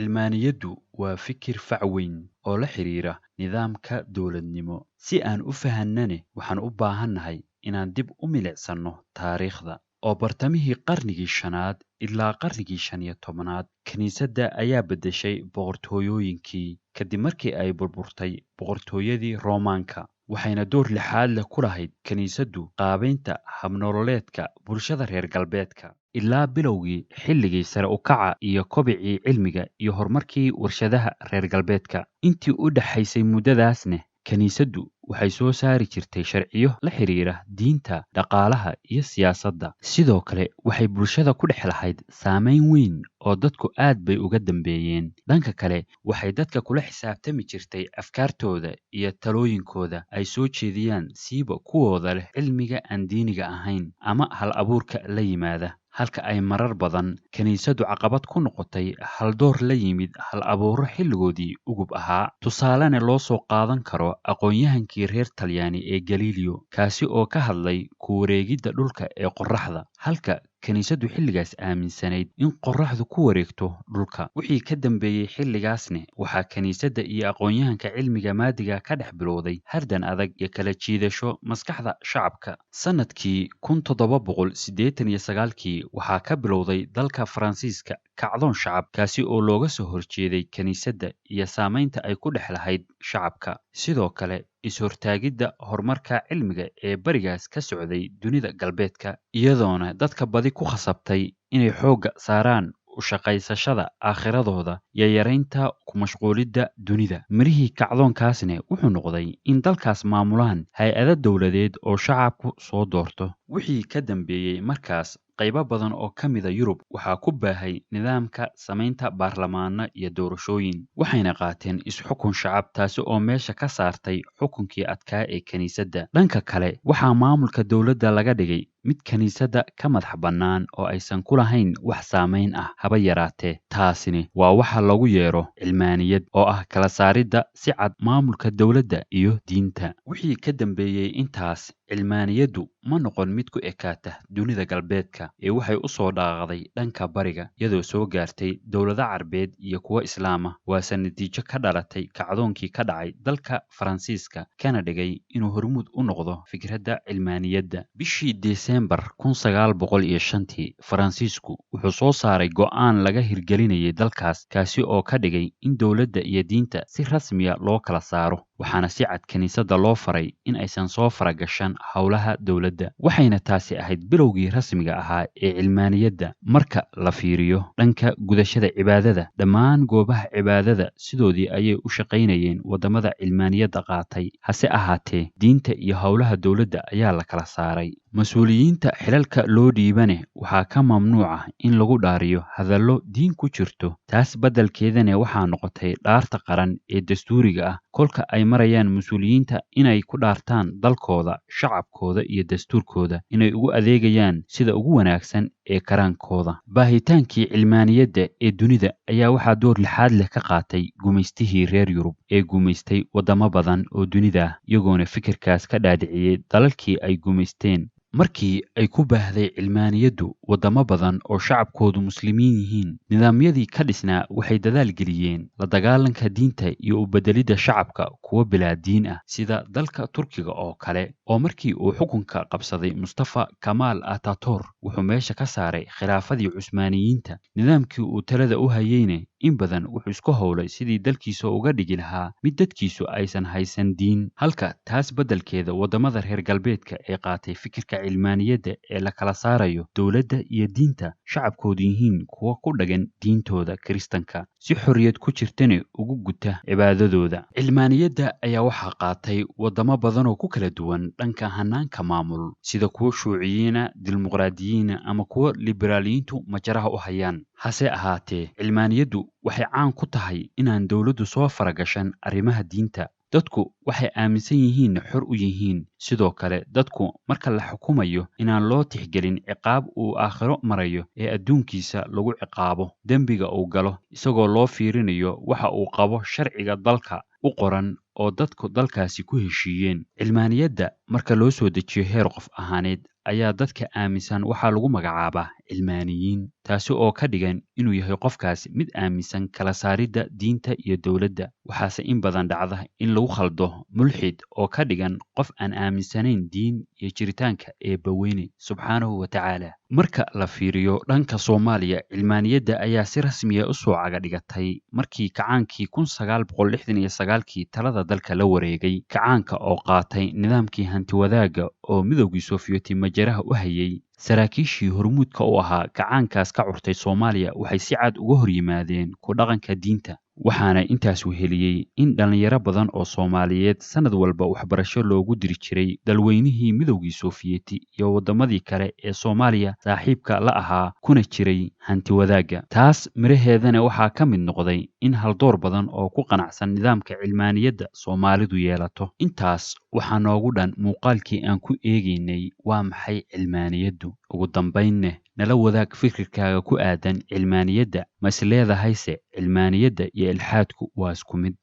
Cilmaaniyaddu waa fikir fac weyn oo la xidhiidha nidaamka dawladnimo. Si aan u fahannane, waxaan u baahannahay inaan dib u milicsanno taariikhda. Oo bartamihii qarnigii 5aad ilaa qarnigii 15aad, kiniisadda ayaa beddeshay boqortooyooyinkii kadib markii ay burburtay boqortooyadii Roomaanka. Waxayna door lixaad leh ku lahayd kiniisaddu qaabaynta habnololeedka bulshada reer galbeedka. Ilaa bilowgii xilligii sare u kaca iyo kobicii cilmiga iyo horumarkii warshadaha reer galbeedka. Intii u dhaxaysay muddadaasna, kiniisaddu waxay soo saari jirtay sharciyo la xidhiidha diinta, dhaqaalaha iyo siyaasadda. Sidoo kale waxay bulshada ku dhex lahayd saameyn weyn oo dadku aad bay uga dambeeyeen. Dhanka kale, waxay dadka kula xisaabtami jirtay afkaartooda iyo talooyinkooda ay soo jeediyaan, siiba kuwooda leh cilmiga aan diiniga ahayn ama hal abuurka la yimaada. Halka ay marar badan kiniisaddu caqabad ku noqotay haldoor la yimid hal abuuro xilligoodii ugub ahaa. Tusaalena loo soo qaadan karo aqoon-yahankii reer Talyaani ee Galileo, kaasi oo ka hadlay ku wareegidda dhulka ee qorraxda. Halka kiniisaddu xilligaas aaminsanayd in qorraxdu ku wareegto dhulka. Wixii ka dambeeyey xilligaasna, waxaa kiniisadda iyo aqoon-yahanka cilmiga maadiga ka dhex bilowday hardan adag iyo kala jiidasho maskaxda shacabka. Sanadkii 1789 waxaa ka bilowday dalka Faransiiska kacdoon shacab, kaasi oo looga soo horjeeday kiniisadda iyo saamaynta ay ku dhex lahayd shacabka. Sidoo kale, is-hortaagidda horumarka cilmiga ee barigaas ka socday dunida galbeedka, iyadoona dadka badi ku khasabtay inay xoogga saaraan u shaqaysashada aakhiradooda iyo yaraynta ku mashquulidda dunida. Mirihii kacdoonkaasna wuxuu noqday in dalkaas maamulaan hay-ado dawladeed oo shacabku soo doorto. Wixii ka dambeeyey markaas, qaybo badan oo ka mida Yurub waxaa ku baahay nidaamka samaynta baarlamaano iyo doorashooyin. Waxayna qaateen is-xukun shacab, taasi oo meesha ka saartay xukunkii adkaa ee kiniisadda. Dhanka kale, waxaa maamulka dawladda laga dhigay mid kiniisadda ka madax bannaan oo aysan ku lahayn wax saamayn ah haba yaraatee. Taasina waa waxa lagu yeero cilmaaniyad, oo ah kala saaridda si cad maamulka dawladda iyo diinta. Wixii ka dambeeyey intaas, cilmaaniyaddu ma noqon mid ku ekaata dunida galbeedka, ee waxay u soo dhaaqday dhanka bariga, iyadoo soo gaartay dowlado Carbeed iyo kuwo Islaama. Waase natiijo ka dhalatay kacdoonkii ka dhacay dalka Faransiiska, kana dhigay inuu hormuud u noqdo fikradda cilmaaniyadda. Bishii Desembar 1905, Faransiisku wuxuu soo saaray go'aan laga hirgelinayay dalkaas, kaasi oo ka dhigay in dowladda iyo diinta si rasmiya loo kala saaro. Waxaana si cad kiniisadda loo faray in aysan soo faragashan howlaha dawladda. Waxayna taasi ahayd bilowgii rasmiga ahaa ee cilmaaniyadda. Marka la fiiriyo dhanka gudashada cibaadada, dhammaan goobaha cibaadada sidoodii ayay u shaqaynayeen wadamada cilmaaniyadda qaatay. Hase ahaatee, diinta iyo howlaha dawladda ayaa la kala saaray. Mas-uuliyiinta xilalka loo dhiibane waxaa ka mamnuuca in lagu dhaariyo hadallo diin ku jirto. Taas beddelkeedana waxaa noqotay dhaarta qaran ee dastuuriga ah. Kolka ay marayaan mas-uuliyiinta inay ku dhaartaan dalkooda, shacabkooda iyo dastuurkooda, inay ugu adeegayaan sida ugu wanaagsan ee karaankooda. Baahitaankii cilmaaniyadda ee dunida ayaa waxaa door lixaad leh ka qaatay gumaystihii reer Yurub ee gumaystay wadamo badan oo dunida ah, iyagoona fikirkaas ka dhaadhiciyey dalalkii ay gumaysteen. Markii ay ku baahday cilmaaniyaddu wadamo badan oo shacabkoodu muslimiin yihiin, nidaamyadii ka dhisnaa waxay dadaal geliyeen la dagaalanka diinta iyo u beddelidda shacabka kuwo bilaa diin ah, sida dalka Turkiga oo kale. Oo markii uu xukunka qabsaday Mustafa Kamaal Ataturk, wuxuu meesha ka saaray khilaafadii Cusmaaniyiinta. Nidaamkii uu talada u hayeyna in badan wuxuu isku howlay sidii dalkiisa uga dhigi lahaa mid dadkiisu aysan haysan diin. Halka taas beddelkeeda wadamada reer galbeedka ee qaatay fikirka cilmaaniyadda ee la kala saarayo dowladda iyo diinta, shacabkoodu yihiin kuwa ku dhagan diintooda Kiristanka, si xorriyad ku jirtana ugu guta cibaadadooda. Cilmaaniyadda ayaa waxaa qaatay wadamo badan oo ku kala duwan dhanka hanaanka maamul, sida kuwa shuuciyiina, dimuqraadiyiina ama kuwa liberaaliyiintu majaraha u hayaan. Hase ahaatee, cilmaaniyaddu waxay caan ku tahay inaan dawladdu soo faragashan arrimaha diinta. Dadku waxay aaminsan yihiin xor u yihiin. Sidoo kale, dadku marka la xukumayo inaan loo tixgelin ciqaab uu aakhiro marayo, ee adduunkiisa lagu ciqaabo dembiga uu galo, isagoo loo fiirinayo waxa uu qabo sharciga dalka u qoran oo dadku dalkaasi ku heshiiyeen. Cilmaaniyadda marka loo soo dejiyo heer qof ahaaneed ayaa dadka aaminsan waxaa lagu magacaabaa cilmaaniyiin, taasi oo ka dhigan inuu yahay qofkaasi mid aaminsan kala saaridda diinta iyo dowladda. Waxaase in badan dhacda in lagu khaldo mulxid oo ka dhigan qof aan aaminsanayn diin iyo jiritaanka eebbaweyne subxaanahu wa tacaala. Marka la fiiriyo dhanka Soomaaliya, cilmaaniyadda ayaa si rasmi ah u soo caga dhigatay markii kacaankii 1969kii talada dalka la wareegay. Kacaanka oo qaatay nidaamkii hanti-wadaagga oo Midowgii Sofiyeeti majaraha u hayay. Saraakiishii hormuudka u ahaa kacaankaas ka curtay Soomaaliya waxay si cad uga hor yimaadeen ku dhaqanka diinta, waxaana intaas weheliyey in dhalinyaro badan oo Soomaaliyeed sanad walba waxbarasho loogu diri jiray dalweynihii Midowgii Sofiyeeti iyo waddamadii kale ee Soomaaliya saaxiibka la ahaa kuna jiray hanti-wadaagga. Taas miraheedana waxaa ka mid noqday in haldoor badan oo ku qanacsan nidaamka cilmaaniyadda Soomaalidu yeelato. Intaas waxaa noogu dhan muuqaalkii aan ku eegaynay waa maxay cilmaaniyaddu. Ugu dambaynne, nala wadaag fikirkaaga ku aadan cilmaaniyadda. Ma is leedahayse cilmaaniyadda iyo ilxaadku waa isku mid?